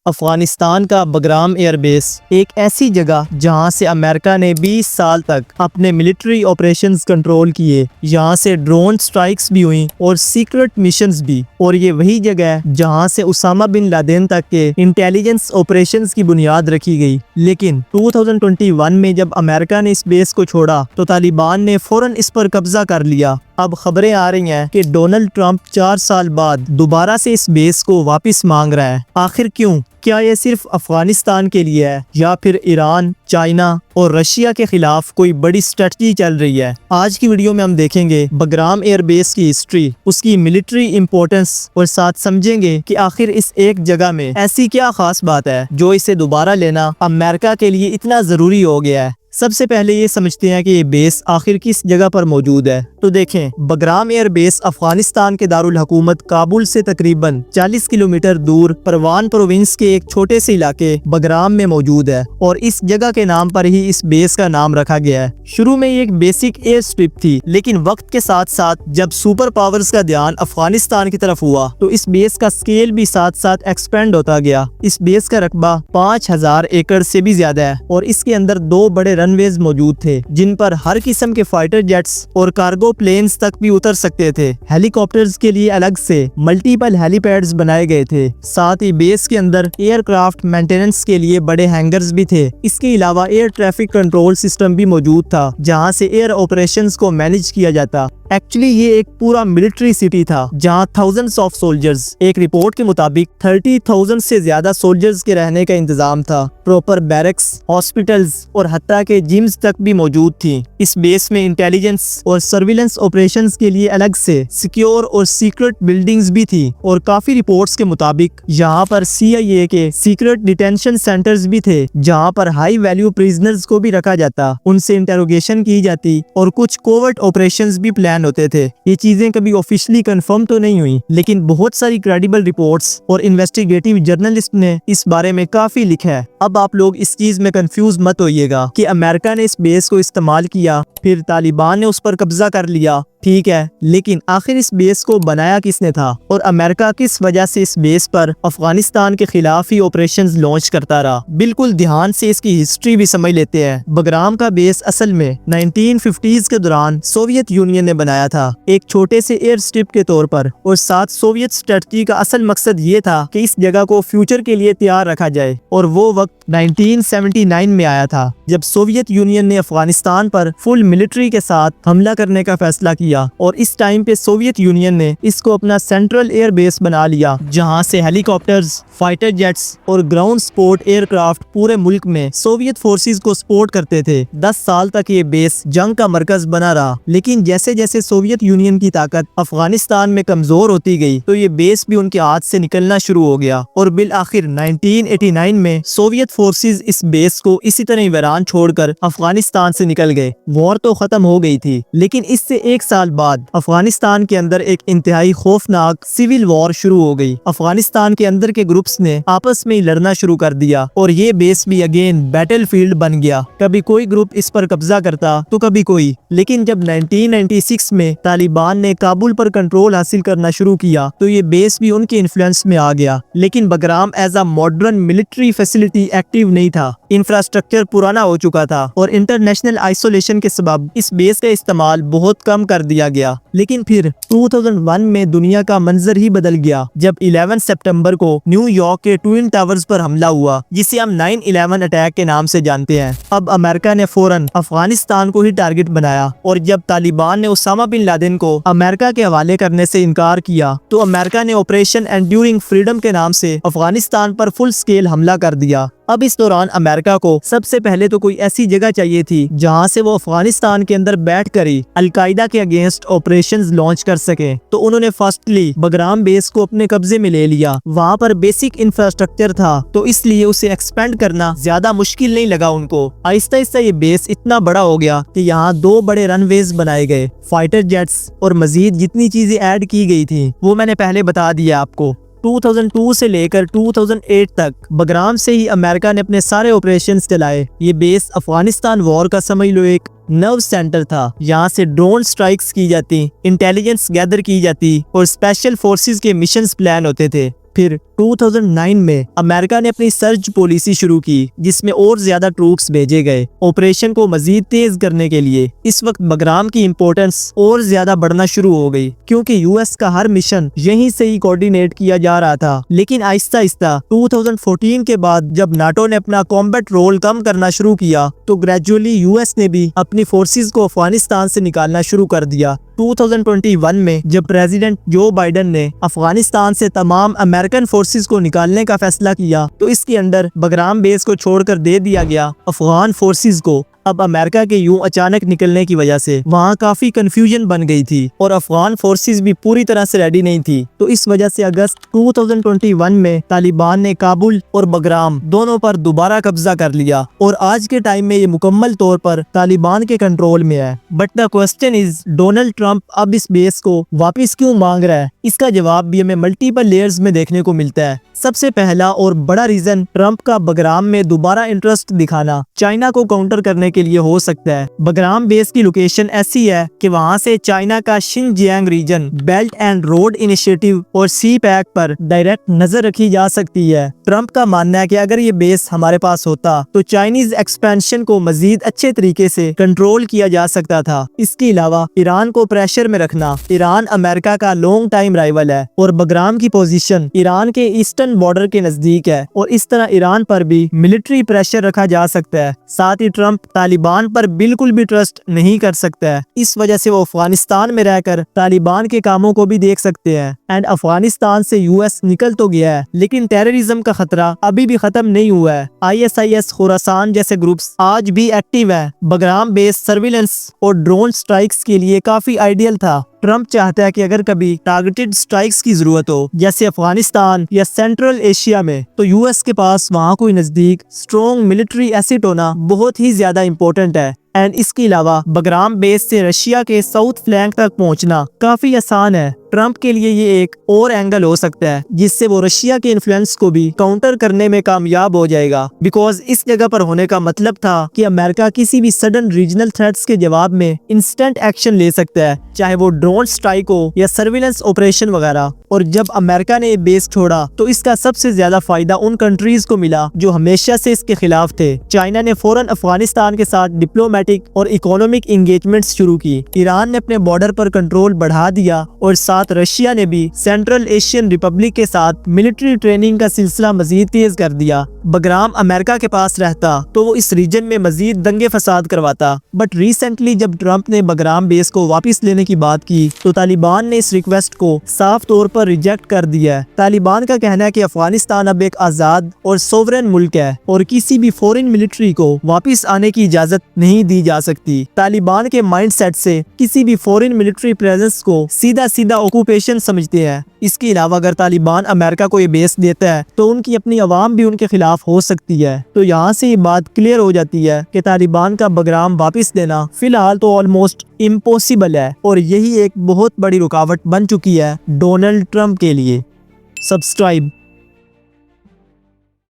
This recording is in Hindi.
अफगानिस्तान का बगराम एयरबेस एक ऐसी जगह जहां से अमेरिका ने 20 साल तक अपने मिलिट्री ऑपरेशंस कंट्रोल किए। यहां से ड्रोन स्ट्राइक्स भी हुई और सीक्रेट मिशंस भी। और ये वही जगह है जहां से उसामा बिन लादेन तक के इंटेलिजेंस ऑपरेशंस की बुनियाद रखी गई। लेकिन 2021 में जब अमेरिका ने इस बेस को छोड़ा तो तालिबान ने फौरन इस पर कब्जा कर लिया। अब खबरें आ रही हैं कि डोनाल्ड ट्रंप 4 साल बाद दोबारा से इस बेस को वापस मांग रहा है। आखिर क्यों? क्या ये सिर्फ अफगानिस्तान के लिए है या फिर ईरान, चाइना और रशिया के खिलाफ कोई बड़ी स्ट्रेटजी चल रही है? आज की वीडियो में हम देखेंगे बगराम एयरबेस की हिस्ट्री, उसकी मिलिट्री इंपॉर्टेंस और साथ समझेंगे कि आखिर इस एक जगह में ऐसी क्या खास बात है जो इसे दोबारा लेना अमेरिका के लिए इतना जरूरी हो गया है। सबसे पहले ये समझते हैं कि ये बेस आखिर किस जगह पर मौजूद है। तो देखें, बगराम एयर बेस अफगानिस्तान के दारुल हुकूमत काबुल से तकरीबन 40 किलोमीटर दूर परवान प्रोविंस के एक छोटे से इलाके बगराम में मौजूद है और इस जगह के नाम पर ही इस बेस का नाम रखा गया है। शुरू में ये एक बेसिक एयर स्ट्रिप थी, लेकिन वक्त के साथ साथ जब सुपर पावर्स का ध्यान अफगानिस्तान की तरफ हुआ तो इस बेस का स्केल भी साथ साथ एक्सपेंड होता गया। इस बेस का रकबा 5000 एकड़ से भी ज्यादा है और इसके अंदर 2 बड़े रनवेज मौजूद थे जिन पर हर किस्म के फाइटर जेट्स और कार्गो प्लेन्स तक भी उतर सकते थे। हेलीकॉप्टर्स के लिए अलग से मल्टीपल हेलीपैड्स बनाए गए थे। साथ ही बेस के अंदर एयरक्राफ्ट मेंटेनेंस के लिए बड़े हैंगर्स भी थे। इसके अलावा एयर ट्रैफिक कंट्रोल सिस्टम भी मौजूद था जहां से एयर ऑपरेशंस को मैनेज किया जाता। एक्चुअली ये एक पूरा मिलिट्री सिटी था जहां थाउजेंड्स ऑफ सोल्जर्स, एक रिपोर्ट के मुताबिक 30,000 से ज्यादा सोल्जर्स के रहने का इंतजाम था। प्रॉपर बैरक्स, हॉस्पिटल्स और हत्ता के जिम्स तक भी मौजूद थी। इस बेस में इंटेलिजेंस और सर्विलेंस ऑपरेशंस के लिए अलग से सिक्योर और सीक्रेट बिल्डिंग्स भी थी और काफी रिपोर्ट्स के मुताबिक यहाँ पर CIA के सीक्रेट डिटेंशन सेंटर्स भी थे जहाँ पर हाई वैल्यू प्रिजनर्स को भी रखा जाता, उनसे इंटेरोगेशन की जाती और कुछ कोवर्ट ऑपरेशंस भी प्लान होते थे। ये चीजें कभी ऑफिशियली कंफर्म तो नहीं हुई, लेकिन बहुत सारी क्रेडिबल रिपोर्ट्स और इन्वेस्टिगेटिव जर्नलिस्ट ने इस बारे में काफी लिखा है। अब आप लोग इस चीज में कंफ्यूज मत होइएगा कि अमेरिका ने इस बेस को इस्तेमाल किया फिर तालिबान ने उस पर कब्जा कर लिया, ठीक है, लेकिन आखिर इस बेस को बनाया किसने था और अमेरिका किस वजह से इस बेस पर अफगानिस्तान के खिलाफ ही ऑपरेशंस लॉन्च करता रहा? बिल्कुल ध्यान से इसकी हिस्ट्री भी समझ लेते हैं। बगराम का बेस असल में 1950s के दौरान सोवियत यूनियन ने बनाया था, एक छोटे से एयर स्ट्रिप के तौर पर। और साथ सोवियत स्ट्रेटजी का असल मकसद ये था कि इस जगह को फ्यूचर के लिए तैयार रखा जाए और वो वक्त 1979 में आया था जब सोवियत यूनियन ने अफगानिस्तान पर फुल मिलिट्री के साथ हमला करने का फैसला किया और इस टाइम पे सोवियत यूनियन ने इसको अपना सेंट्रल एयर बेस बना लिया जहां से हेलीकॉप्टर्स, फाइटर जेट्स और ग्राउंड सपोर्ट एयरक्राफ्ट पूरे मुल्क में सोवियत फोर्सेस को सपोर्ट करते थे। 10 साल तक ये बेस जंग का मरकज बना रहा, लेकिन जैसे जैसे सोवियत यूनियन की ताकत अफगानिस्तान में कमजोर होती गई तो ये बेस भी उनके हाथ से निकलना शुरू हो गया और बिल आखिर 1989 में सोवियत फोर्सेस इस बेस को इसी तरह वीरान छोड़कर अफगानिस्तान से निकल गए। वॉर तो खत्म हो गई थी, लेकिन इससे 1 साल बाद अफगानिस्तान के अंदर एक इंतहाई खौफनाक सिविल वॉर शुरू हो गई। अफगानिस्तान के अंदर के ग्रुप्स ने आपस में ही लड़ना शुरू कर दिया और ये बेस भी अगेन बैटलफील्ड बन गया। कभी कोई ग्रुप इस पर कब्जा करता तो कभी कोई, लेकिन जब 1996 में तालिबान ने काबुल पर कंट्रोल हासिल करना शुरू किया तो ये बेस भी उनके इन्फ्लुएंस में आ गया। लेकिन Bagram as a modern military facility active नहीं था, इंफ्रास्ट्रक्चर पुराना हो चुका था और इंटरनेशनल आइसोलेशन के सबब इस बेस का इस्तेमाल बहुत कम कर दिया गया। लेकिन फिर 2001 में दुनिया का मंजर ही बदल गया जब 11 सितंबर को न्यूयॉर्क के ट्विन टावर्स पर हमला हुआ, जिसे हम 9/11 अटैक के नाम से जानते हैं। अब अमेरिका ने फौरन अफगानिस्तान को ही टारगेट बनाया और जब तालिबान ने उसामा बिन लादेन को अमेरिका के हवाले करने से इनकार किया तो अमेरिका ने ऑपरेशन एंड्यूरिंग फ्रीडम के नाम से अफगानिस्तान पर फुल स्केल हमला कर दिया। अब इस दौरान अमेरिका को सबसे पहले तो कोई ऐसी जगह चाहिए थी जहां से वो अफगानिस्तान के अंदर बैठकर ही अलकायदा के अगेंस्ट ऑपरेशंस लॉन्च कर सके। तो उन्होंने फर्स्टली बगराम बेस को अपने कब्जे में ले लिया। वहां पर बेसिक इंफ्रास्ट्रक्चर था तो इसलिए उसे एक्सपेंड करना ज्यादा मुश्किल नहीं लगा उनको। आहिस्ता आहिस्ता ये बेस इतना बड़ा हो गया कि यहाँ 2 बड़े रनवेज बनाए गए, फाइटर जेट्स और मजीद जितनी चीजें ऐड की गई थी वो मैंने पहले बता दिया आपको। 2002 से लेकर 2008 तक बगराम से ही अमेरिका ने अपने सारे ऑपरेशंस चलाए। ये बेस अफगानिस्तान वॉर का समझ लो एक नर्व सेंटर था। यहाँ से ड्रोन स्ट्राइक्स की जाती, इंटेलिजेंस गैदर की जाती और स्पेशल फोर्सेस के मिशंस प्लान होते थे। फिर 2009 में अमेरिका ने अपनी सर्च पॉलिसी शुरू की, जिसमें और ज्यादा ट्रूप्स भेजे गए ऑपरेशन को मजीद तेज करने के लिए। इस वक्त बगराम की इंपॉर्टेंस और ज्यादा बढ़ना शुरू हो गई, क्योंकि यूएस का हर मिशन यहीं से ही कोऑर्डिनेट किया जा रहा था। लेकिन आहिस्ता आहिस्ता 2014 के बाद जब नाटो ने अपना कॉम्बैट रोल कम करना शुरू किया, तो ग्रेजुअली यूएस ने भी अपनी फोर्सेस को अफगानिस्तान से निकालना शुरू कर दिया। 2021 में जब प्रेसिडेंट जो बाइडेन ने अफगानिस्तान से तमाम अमेरिकन फोर्सेस को निकालने का फैसला किया, तो इसके अंदर बगराम बेस को छोड़कर दे दिया गया अफगान फोर्सेस को। अब अमेरिका के यूं अचानक निकलने की वजह से वहां काफी कंफ्यूजन बन गई थी और अफगान फोर्सेस भी पूरी तरह से रेडी नहीं थी। तो इस वजह से अगस्त 2021 में तालिबान ने काबुल और बगराम दोनों पर दोबारा कब्जा कर लिया और आज के टाइम में ये मुकम्मल तौर पर तालिबान के कंट्रोल में है। But the question is, Donald Trump अब इस बेस को वापस क्यों मांग रहा है? इसका जवाब भी हमें मल्टीपल लेयर्स में देखने को मिलता है। सबसे पहला और बड़ा रीजन ट्रंप का बगराम में दोबारा इंटरेस्ट दिखाना चाइना को काउंटर करने के लिए हो सकता है। बगराम बेस की लोकेशन ऐसी है कि वहां से चाइना का Xinjiang region, belt and road initiative और सी पैक पर डायरेक्ट नजर रखी जा सकती है। ट्रंप का मानना है कि अगर ये बेस हमारे पास होता तो चाइनीज एक्सपेंशन को मजीद अच्छे तरीके से कंट्रोल किया जा सकता था। इसके अलावा ईरान को प्रेशर में रखना, ईरान अमेरिका का लॉन्ग टाइम राइवल है और बगराम की पोजीशन ईरान के ईस्टर्न बॉर्डर के नजदीक है और इस तरह ईरान पर भी मिलिट्री प्रेशर रखा जा सकता है। साथ ही ट्रंप तालिबान पर बिल्कुल भी ट्रस्ट नहीं कर सकता है, इस वजह से वो अफगानिस्तान में रहकर तालिबान के कामों को भी देख सकते हैं। एंड अफगानिस्तान से यूएस निकल तो गया है, लेकिन टेररिज्म का खतरा अभी भी खत्म नहीं हुआ है। ISIS, खुरासान जैसे ग्रुप्स आज भी एक्टिव है। बगराम बेस सर्विलेंस और ड्रोन स्ट्राइक्स के लिए काफी आइडियल था। ट्रंप चाहता है कि अगर कभी टारगेटेड स्ट्राइक्स की जरूरत हो, जैसे अफगानिस्तान या सेंट्रल एशिया में, तो यूएस के पास वहां कोई नजदीक स्ट्रॉन्ग मिलिट्री एसेट होना बहुत ही ज्यादा इंपॉर्टेंट है। एंड इसके अलावा बगराम बेस से रशिया के साउथ फ्लैंक तक पहुंचना काफी आसान है। ट्रंप के लिए ये एक और एंगल हो सकता है जिससे वो रशिया के इन्फ्लुएंस को भी काउंटर करने में कामयाब हो जाएगा। बिकॉज इस जगह पर होने का मतलब था कि अमेरिका किसी भी सडन रीजनल थ्रेट्स के जवाब में इंस्टेंट एक्शन ले सकता है, चाहे वो ड्रोन स्ट्राइक हो या सर्विलेंस ऑपरेशन वगैरह। और जब अमेरिका ने ये बेस छोड़ा तो इसका सबसे ज्यादा फायदा उन कंट्रीज को मिला जो हमेशा से इसके खिलाफ थे। चाइना ने फौरन अफगानिस्तान के साथ डिप्लोमेटिक और इकोनॉमिक एंगेजमेंट्स शुरू की। ईरान ने अपने बॉर्डर पर कंट्रोल बढ़ा दिया और साथ रशिया ने भी सेंट्रल एशियन रिपब्लिक के साथ मिलिट्री ट्रेनिंग का सिलसिला मजीद तेज कर दिया। बगराम अमेरिका के पास रहता तो वो इस रीजन में मजीद दंगे फसाद करवाता। बट रिसेंटली जब ट्रंप ने बगराम बेस को वापस लेने की बात की तो तालिबान ने इस रिक्वेस्ट को साफ तौर पर रिजेक्ट कर दिया है। तालिबान का कहना है कि अफगानिस्तान अब एक आजाद और सोवरेन मुल्क है और किसी भी फॉरेन मिलिट्री को वापस आने की इजाजत नहीं दी जा सकती। तालिबान के माइंडसेट से किसी भी फॉरेन मिलिट्री प्रेजेंस को सीधा सीधा ऑक्यूपेशन समझते हैं। इसके अलावा अगर तालिबान अमेरिका को ये बेस देता है तो उनकी अपनी आवाम भी उनके खिलाफ हो सकती है। तो यहाँ से ये बात क्लियर हो जाती है कि तालिबान का बगराम वापस लेना फिलहाल तो ऑलमोस्ट इम्पॉसिबल है और यही एक बहुत बड़ी रुकावट बन चुकी है डोनाल्ड ट्रंप के लिए। सब्सक्राइब